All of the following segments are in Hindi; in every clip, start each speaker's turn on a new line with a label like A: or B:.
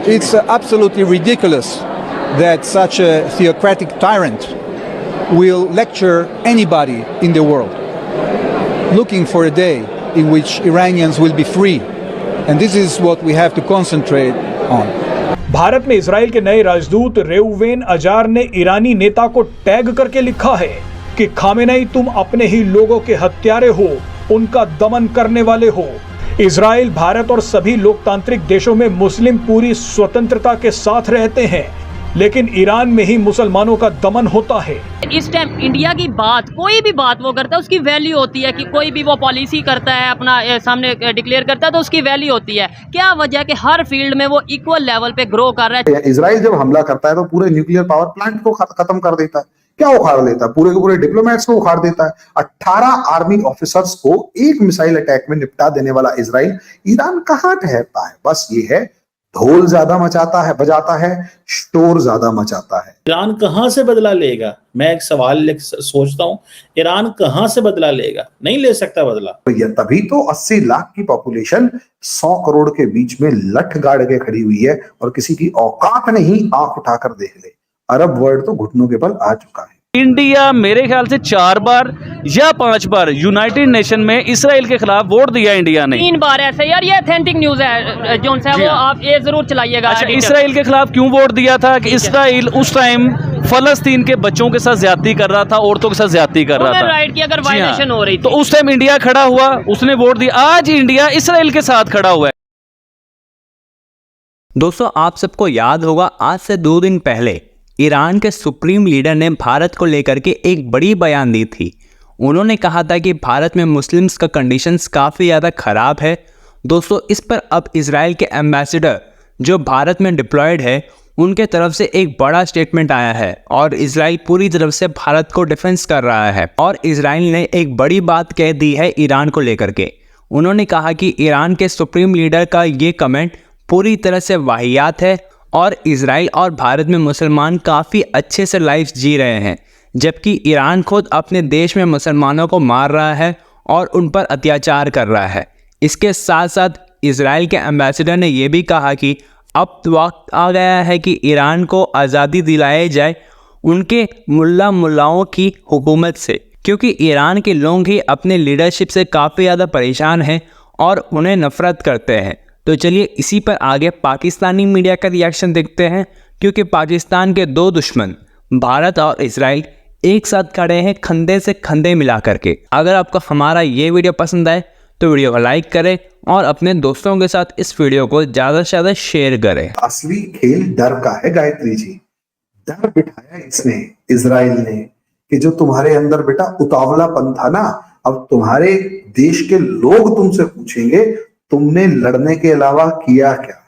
A: It's absolutely ridiculous that such a theocratic tyrant will lecture anybody in the world, looking for a day in which Iranians will be free. And this is what we have to concentrate on.
B: Bharat में इजराइल के नए राजदूत रेउवेन अजार ने ईरानी नेता को टैग करके लिखा है कि खामेनेई तुम अपने ही लोगों के हत्यारे हो, उनका दमन करने वाले हो। इजराइल, भारत और सभी लोकतांत्रिक देशों में मुस्लिम पूरी स्वतंत्रता के साथ रहते हैं, लेकिन ईरान में ही मुसलमानों का दमन होता है।
C: इस टाइम इंडिया की बात, कोई भी बात वो करता है उसकी वैल्यू होती है कि कोई भी वो पॉलिसी करता है, अपना सामने डिक्लेयर करता है तो उसकी वैल्यू होती है। क्या वजह कि हर फील्ड में वो इक्वल लेवल पे ग्रो कर रहा है।
D: इजराइल जब हमला करता है तो पूरे न्यूक्लियर पावर प्लांट को खत्म कर देता है। क्या उखाड़ लेता है? पूरे के पूरे डिप्लोमेट्स को उखाड़ देता है। 18 आर्मी ऑफिसर्स को एक मिसाइल अटैक में निपटा देने वाला इजराइल, ईरान कहां ठहरता है? बस ये है, ढोल ज्यादा बजाता है, शोर ज्यादा मचाता है।
E: ईरान कहां से बदला लेगा? मैं एक सवाल सोचता हूं, ईरान कहां से बदला लेगा? नहीं ले सकता बदला।
D: तभी तो 80 लाख की पॉपुलेशन 100 करोड़ के बीच में लठ गाड़ के खड़ी हुई है और किसी की औकात नहीं आंख उठाकर देख ले। अरब वर्ल्ड तो घुटनों के बल आ चुका है।
F: इंडिया मेरे ख्याल से 4 बार या 5 बार यूनाइटेड नेशन में इसराइल के खिलाफ वोट दिया इंडिया ने।
C: 3 बार ऐसे यार, ये ऑथेंटिक न्यूज है जोन साहब, वो आप ये जरूर चलाइएगा।
F: अच्छा, इसराइल के खिलाफ क्यों वोट दिया था? कि इसराइल उस टाइम फलस्तीन के बच्चों के साथ ज्यादती कर रहा था, औरतों के साथ ज्यादती कर रहा था,
C: राइट की अगर वायलेशन हो रही थी
F: तो उस टाइम इंडिया खड़ा हुआ, उसने वोट दिया। आज इंडिया इसराइल के साथ खड़ा हुआ है।
G: दोस्तों, आप सबको याद होगा आज से 2 दिन पहले ईरान के सुप्रीम लीडर ने भारत को लेकर के एक बड़ी बयान दी थी। उन्होंने कहा था कि भारत में मुस्लिम्स का कंडीशंस काफ़ी ज़्यादा ख़राब है। दोस्तों, इस पर अब इजराइल के एम्बेसडर जो भारत में डिप्लॉयड है, उनके तरफ से एक बड़ा स्टेटमेंट आया है और इजराइल पूरी तरफ से भारत को डिफेंस कर रहा है। और इजराइल ने एक बड़ी बात कह दी है ईरान को लेकर के। उन्होंने कहा कि ईरान के सुप्रीम लीडर का ये कमेंट पूरी तरह से वाहियात है और इजराइल और भारत में मुसलमान काफ़ी अच्छे से लाइफ जी रहे हैं, जबकि ईरान खुद अपने देश में मुसलमानों को मार रहा है और उन पर अत्याचार कर रहा है। इसके साथ साथ इजराइल के एम्बेसडर ने यह भी कहा कि अब वक्त आ गया है कि ईरान को आज़ादी दिलाई जाए उनके मुल्लाओं की हुकूमत से, क्योंकि ईरान के लोग ही अपने लीडरशिप से काफ़ी ज़्यादा परेशान हैं और उन्हें नफ़रत करते हैं। तो चलिए इसी पर आगे पाकिस्तानी मीडिया का रिएक्शन देखते हैं, क्योंकि पाकिस्तान के 2 दुश्मन भारत और इजराइल एक साथ खड़े हैं कंधे से कंधे मिला करके। अगर आपको हमारा ये वीडियो पसंद आए तो वीडियो को लाइक करें और अपने दोस्तों के साथ इस वीडियो को ज़्यादा से ज़्यादा शेयर करें।
D: असली खेल डर का है गायत्री जी। डर बिठाया इसने, इजराइल ने, कि जो तुम्हारे अंदर बेटा उतावलापन था ना, अब तुम्हारे देश के लोग तुमसे पूछेंगे तुमने लड़ने के अलावा किया क्या,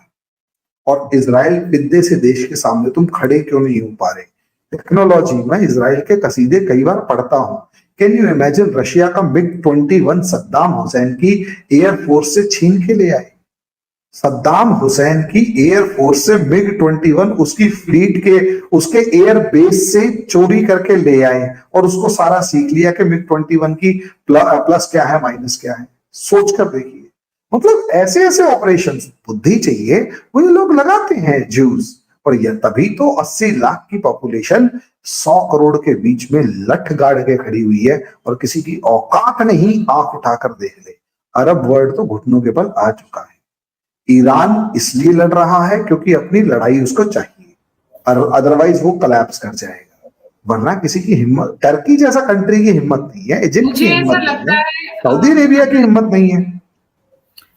D: और इजराइल विद्दे से देश के सामने तुम खड़े क्यों नहीं हो पा रहे। टेक्नोलॉजी में इजराइल के कसीदे कई बार पढ़ता हूं। कैन यू इमेजिन, रशिया का MiG-21 सद्दाम हुसैन की एयरफोर्स से छीन के ले आए। सद्दाम हुसैन की एयरफोर्स से MiG-21 उसकी फ्लीट के, उसके एयर बेस से चोरी करके ले आए और उसको सारा सीख लिया कि MiG-21 की प्लस क्या है माइनस क्या है। सोच कर देखिए, मतलब ऐसे ऐसे ऑपरेशन, बुद्धि चाहिए, वो ये लोग लगाते हैं ज्यूज। और यह तभी तो 80 लाख की पॉपुलेशन 100 करोड़ के बीच में लठ गाड़ के खड़ी हुई है और किसी की औकात नहीं आंख उठाकर देख ले। अरब वर्ल्ड तो घुटनों के बल आ चुका है। ईरान इसलिए लड़ रहा है क्योंकि अपनी लड़ाई उसको चाहिए, अदरवाइज वो कोलैप्स कर जाएगा। वरना किसी की हिम्मत, टर्की जैसा कंट्री की हिम्मत नहीं है, इजिप्ट की हिम्मत नहीं है, सऊदी अरेबिया की हिम्मत नहीं है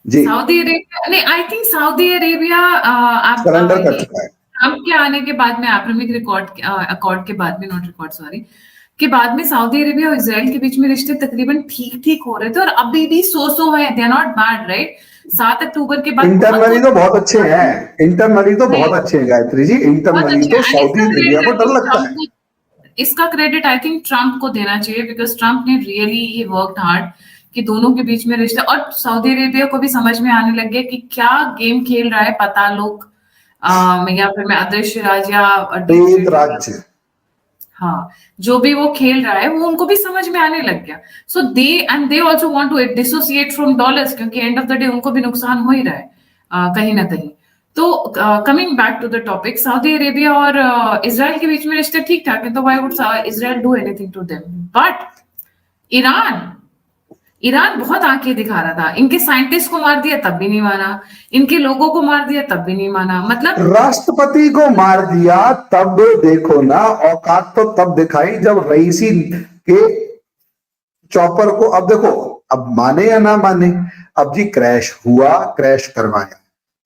D: जी।
H: सऊदी अरेबिया नहीं, I think Saudi Arabia
D: surrender कर चुका है।
H: ट्रम्प के आने के बाद में, एब्राहमिक अकॉर्ड के बाद में, नॉट रिकॉर्ड सॉरी, के बाद में सऊदी अरेबिया और इजराइल के बीच में रिश्ते तकरीबन ठीक हो रहे थे और अभी भी सो है, they are not bad, right. 7 अक्टूबर के बाद
D: इंटरनली तो बहुत अच्छे हैं, इंटरनली तो बहुत अच्छे हैं गायत्री जी, इंटरनली तो सऊदी अरेबिया को डर लगता है।
H: इसका क्रेडिट आई थिंक ट्रम्प को देना चाहिए, बिकॉज ट्रम्प ने रियली वर्कड हार्ड कि दोनों के बीच में रिश्ते, और सऊदी अरेबिया को भी समझ में आने लग गया कि क्या गेम खेल रहा है पता लोग, या फिर मैं अदृश्य राज्य या
D: राज्य,
H: हाँ, जो भी वो खेल रहा है वो उनको भी समझ में आने लग गया। So they also want to dissociate from dollars, क्योंकि एंड ऑफ द डे उनको भी नुकसान हो ही रहा है कहीं ना कहीं। तो coming back to the topic, Saudi Arabia और इजराइल के बीच में रिश्ते ठीक ठाक है, तो why would Israel do anything to them? But Iran बहुत आंखें दिखा रहा था, इनके साइंटिस्ट को मार दिया तब भी नहीं माना, इनके लोगों को मार दिया तब भी नहीं माना, मतलब
D: राष्ट्रपति को मार दिया तब देखो ना, औकात तो तब दिखाई जब रईसी के चॉपर को, अब देखो, अब माने या ना माने, अब जी क्रैश हुआ, क्रैश करवाया,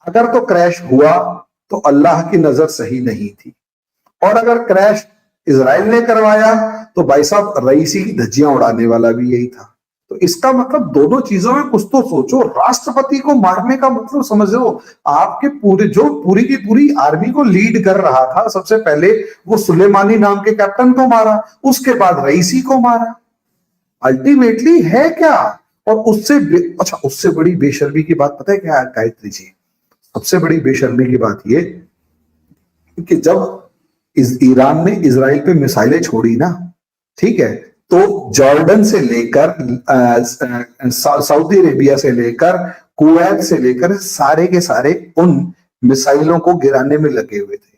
D: अगर तो क्रैश हुआ तो अल्लाह की नजर सही नहीं थी, और अगर क्रैश इजराइल ने करवाया तो भाई साहब रईसी की धज्जियां उड़ाने वाला भी यही था। तो इसका मतलब दोनों चीजों में कुछ तो सोचो। राष्ट्रपति को मारने का मतलब समझ लो, आपके पूरी की पूरी आर्मी को लीड कर रहा था, सबसे पहले वो सुलेमानी नाम के कैप्टन को मारा, उसके बाद रईसी को मारा। अल्टीमेटली है क्या? और उससे बड़ी बेशर्मी की बात पता है क्या गायत्री जी? सबसे बड़ी बेशर्मी की बात ये कि जब ईरान ने इजराइल पे मिसाइलें छोड़ी ना, ठीक है, तो जॉर्डन से लेकर सऊदी अरेबिया से लेकर कुवैत से लेकर सारे के सारे उन मिसाइलों को गिराने में लगे हुए थे।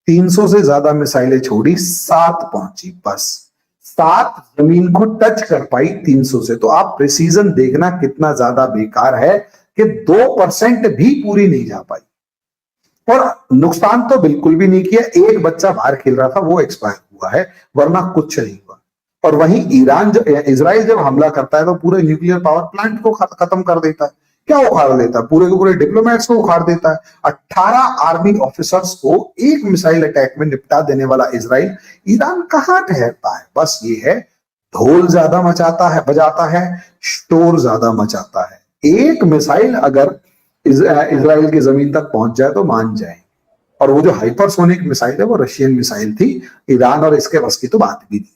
D: 300 से ज्यादा मिसाइलें छोड़ी, 7 पहुंची, बस 7 जमीन को टच कर पाई 300 से। तो आप प्रिसीजन देखना कितना ज्यादा बेकार है कि 2% भी पूरी नहीं जा पाई। और नुकसान तो बिल्कुल भी नहीं किया, एक बच्चा बाहर खेल रहा था वो एक्सपायर हुआ है, वरना कुछ नहीं हुआ। और वहीं इजराइल जब हमला करता है तो पूरे न्यूक्लियर पावर प्लांट को खत्म कर देता है। क्या उखाड़ देता है? पूरे के पूरे डिप्लोमेट्स को उखाड़ देता है। 18 आर्मी ऑफिसर्स को एक मिसाइल अटैक में निपटा देने वाला इजराइल, ईरान कहां ठहरता है? बस ये है, ढोल ज्यादा बजाता है, शोर ज्यादा मचाता है। एक मिसाइल अगर इजराइल की जमीन तक पहुंच जाए तो मान जाए। और वो जो हाइपरसोनिक मिसाइल है वो रशियन मिसाइल थी, ईरान और इसके बस की तो बात भी नहीं है।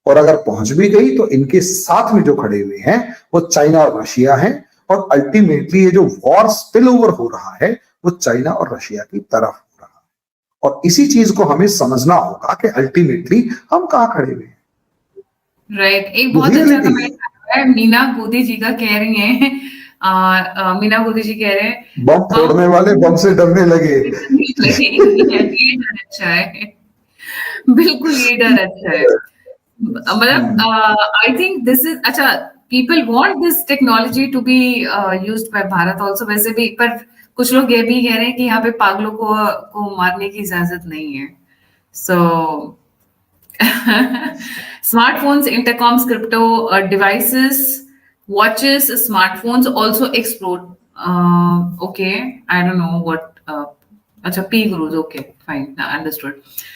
D: और अगर पहुंच भी गई तो इनके साथ में जो खड़े हुए हैं वो चाइना और रशिया हैं। और अल्टीमेटली ये जो वॉर स्पिल ओवर हो रहा है वो चाइना और रशिया की तरफ हो रहा है। और इसी चीज को हमें समझना होगा कि अल्टीमेटली हम कहां खड़े हुए हैं।
H: राइट। एक बहुत अच्छा कमेंट है, मीना गोदी जी का कह रही है, मीना गोदी जी कह रहे हैं
D: बम फोड़ने वाले बम से डरने लगे।
H: ये डर अच्छा है, बिल्कुल ये डर अच्छा है। मतलब आई थिंक दिस इज अच्छा, people want this technology to be used by Bharat also. वैसे भी पर कुछ लोग ये भी कह रहे हैं कि यहाँ पे पागलों को मारने की इजाजत नहीं है। सो smartphones, intercoms, crypto devices, watches, smartphones also explode. Okay, I don't know what. Acha, P gurus. Okay, fine, understood.